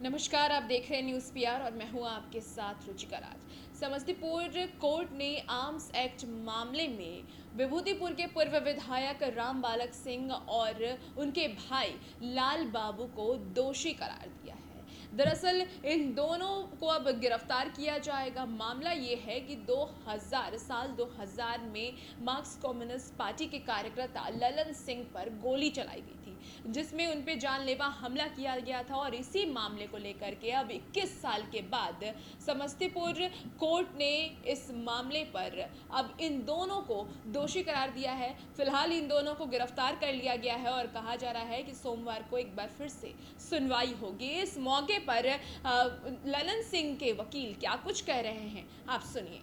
नमस्कार, आप देख रहे हैं न्यूज़ पीआर और मैं हूं आपके साथ रुचिका राज। समस्तीपुर कोर्ट ने आर्म्स एक्ट मामले में विभूतिपुर के पूर्व विधायक राम बालक सिंह और उनके भाई लाल बाबू को दोषी करार दिया है। दरअसल इन दोनों को अब गिरफ्तार किया जाएगा। मामला ये है कि 2000 में मार्क्स कम्युनिस्ट पार्टी के कार्यकर्ता ललन सिंह पर गोली चलाई गई थी, जिसमें उन पे जानलेवा हमला किया गया था। और इसी मामले को लेकर के अब 21 साल के बाद समस्तीपुर कोर्ट ने इस मामले पर अब इन दोनों को दोषी करार दिया है। फिलहाल इन दोनों को गिरफ्तार कर लिया गया है और कहा जा रहा है कि सोमवार को एक बार फिर से सुनवाई होगी। इस मौके पर ललन सिंह के वकील क्या कुछ कह रहे हैं, आप सुनिए।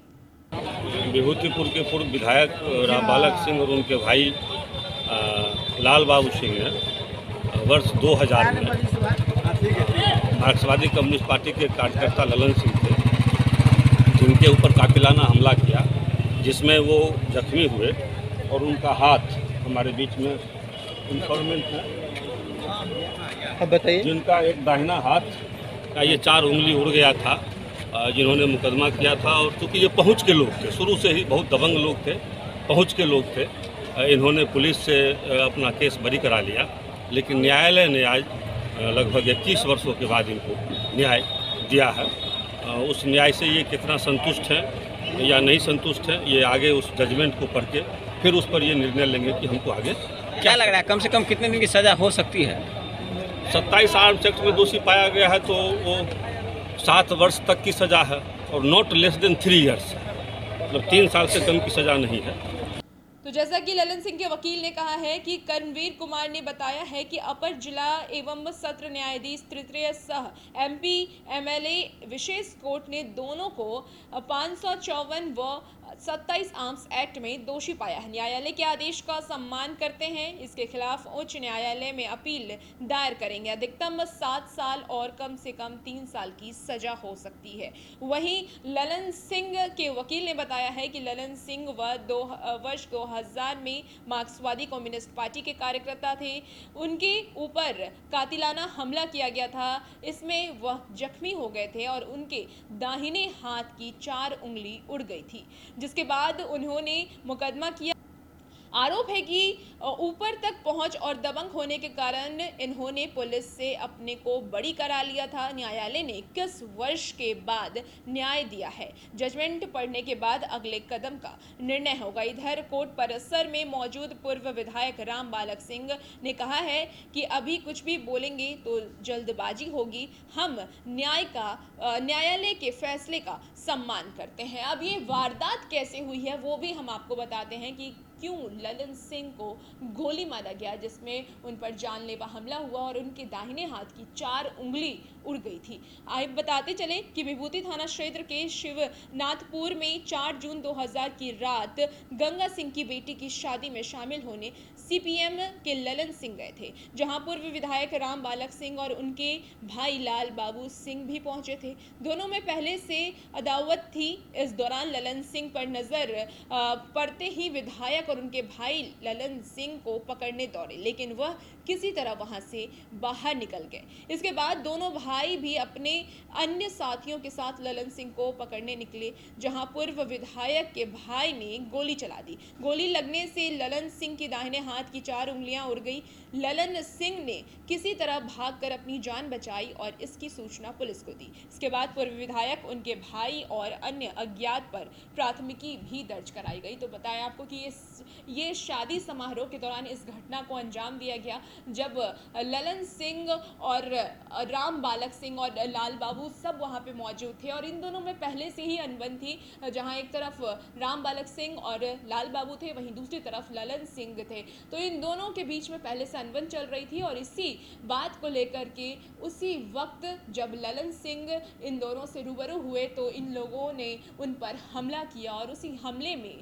विभूतिपुर के पूर्व विधायक राम बालक सिंह और उनके भाई लाल बाबू सिंह ने वर्ष 2000 में मार्क्सवादी कम्युनिस्ट पार्टी के कार्यकर्ता ललन सिंह थे, जिनके ऊपर कातिलाना हमला किया, जिसमें वो जख्मी हुए और उनका हाथ हमारे बीच में इंफॉर्मेंट है। अब बताइए। जिनका एक दाहिना हाथ का ये 4 उंगली उड़ गया था, जिन्होंने मुकदमा किया था। और चूँकि ये पहुँच के लोग थे, शुरू से ही बहुत दबंग लोग थे, पहुँच के लोग थे, इन्होंने पुलिस से अपना केस बरी करा लिया। लेकिन न्यायालय ने आज लगभग 21 वर्षों के बाद इनको न्याय दिया है। उस न्याय से ये कितना संतुष्ट हैं या नहीं संतुष्ट हैं, ये आगे उस जजमेंट को पढ़ के फिर उस पर ये निर्णय लेंगे कि हमको आगे क्या लग रहा है, कम से कम कितने दिन की सज़ा हो सकती है? 27 आर्म्स एक्ट में दोषी पाया गया है तो वो 7 वर्ष तक की सज़ा है और नॉट लेस देन 3 ईयर्स, मतलब 3 साल से कम की सज़ा नहीं है। तो जैसा कि ललन सिंह के वकील ने कहा है कि कर्मवीर कुमार ने बताया है कि अपर जिला एवं सत्र न्यायाधीश तृतीय सह एमपी एमएलए विशेष कोर्ट ने दोनों को 554 व 27 आर्म्स एक्ट में दोषी पाया है। न्यायालय के आदेश का सम्मान करते हैं, इसके खिलाफ उच्च न्यायालय में अपील दायर करेंगे। अधिकतम 7 साल और कम से कम 3 साल की सजा हो सकती है। वहीं ललन सिंह के वकील ने बताया है कि ललन सिंह वर्ष 2000 में मार्क्सवादी कम्युनिस्ट पार्टी के कार्यकर्ता थे। उनके ऊपर कातिलाना हमला किया गया था, इसमें वह जख्मी हो गए थे और उनके दाहिने हाथ की 4 उंगली उड़ गई थी, जिसके बाद उन्होंने मुकदमा किया। आरोप है कि ऊपर तक पहुंच और दबंग होने के कारण इन्होंने पुलिस से अपने को बरी करा लिया था। न्यायालय ने 21 वर्ष के बाद न्याय दिया है। जजमेंट पढ़ने के बाद अगले कदम का निर्णय होगा। इधर कोर्ट परिसर में मौजूद पूर्व विधायक राम बालक सिंह ने कहा है कि अभी कुछ भी बोलेंगे तो जल्दबाजी होगी। हम न्यायालय के फैसले का सम्मान करते हैं। अब ये वारदात कैसे हुई है वो भी हम आपको बताते हैं कि क्यों ललन सिंह को गोली मारा गया, जिसमें उन पर जानलेवा हमला हुआ और उनके दाहिने हाथ की 4 उंगली उड़ गई थी। आप बताते चले कि विभूति थाना क्षेत्र के शिवनाथपुर में 4 जून 2000 की रात गंगा सिंह की बेटी की शादी में शामिल होने सीपीएम के ललन सिंह गए थे, जहां पूर्व विधायक राम बालक सिंह और उनके भाई लाल बाबू सिंह भी पहुंचे थे। दोनों में पहले से अदावत थी। इस दौरान ललन सिंह पर नजर पड़ते ही विधायक और उनके भाई ललन सिंह को पकड़ने दौड़े, लेकिन वह किसी तरह वहां से बाहर निकल गए। इसके बाद दोनों भाई भी अपने अन्य साथियों के साथ ललन सिंह को पकड़ने निकले, जहां पूर्व विधायक के भाई ने गोली चला दी। गोली लगने से ललन सिंह की दाहिने हाथ की 4 उंगलियां उड़ गई। ललन सिंह ने किसी तरह भागकर अपनी जान बचाई और इसकी सूचना पुलिस को दी। इसके बाद पूर्व विधायक, उनके भाई और अन्य अज्ञात पर प्राथमिकी भी दर्ज कराई गई। तो बताया आपको कि ये शादी समारोह के दौरान इस घटना को अंजाम दिया गया, जब ललन सिंह और राम बालक सिंह और लाल बाबू सब वहां पे मौजूद थे और इन दोनों में पहले से ही अनबन थी। जहां एक तरफ राम बालक सिंह और लाल बाबू थे, वहीं दूसरी तरफ ललन सिंह थे। तो इन दोनों के बीच में पहले से अनबन चल रही थी और इसी बात को लेकर के उसी वक्त जब ललन सिंह इन दोनों से रूबरू हुए तो इन लोगों ने उन पर हमला किया और उसी हमले में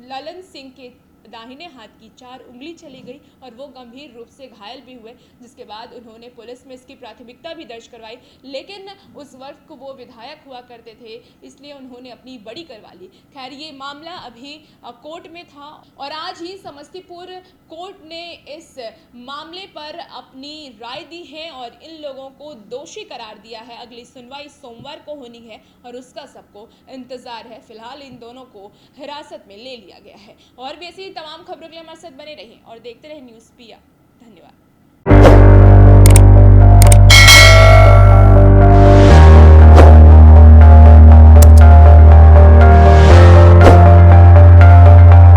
ललन सिंह के दाहिने हाथ की 4 उंगली चली गई और वो गंभीर रूप से घायल भी हुए, जिसके बाद उन्होंने पुलिस में इसकी प्राथमिकता भी दर्ज करवाई। लेकिन उस वक्त वो विधायक हुआ करते थे, इसलिए उन्होंने अपनी बड़ी करवा ली। खैर, ये मामला अभी कोर्ट में था और आज ही समस्तीपुर कोर्ट ने इस मामले पर अपनी राय दी है और इन लोगों को दोषी करार दिया है। अगली सुनवाई सोमवार को होनी है और उसका सबको इंतजार है। फिलहाल इन दोनों को हिरासत में ले लिया गया है। और भी ऐसी तमाम खबरों के लिए हमारे साथ बने रहें और देखते रहें न्यूज़ पिया। धन्यवाद।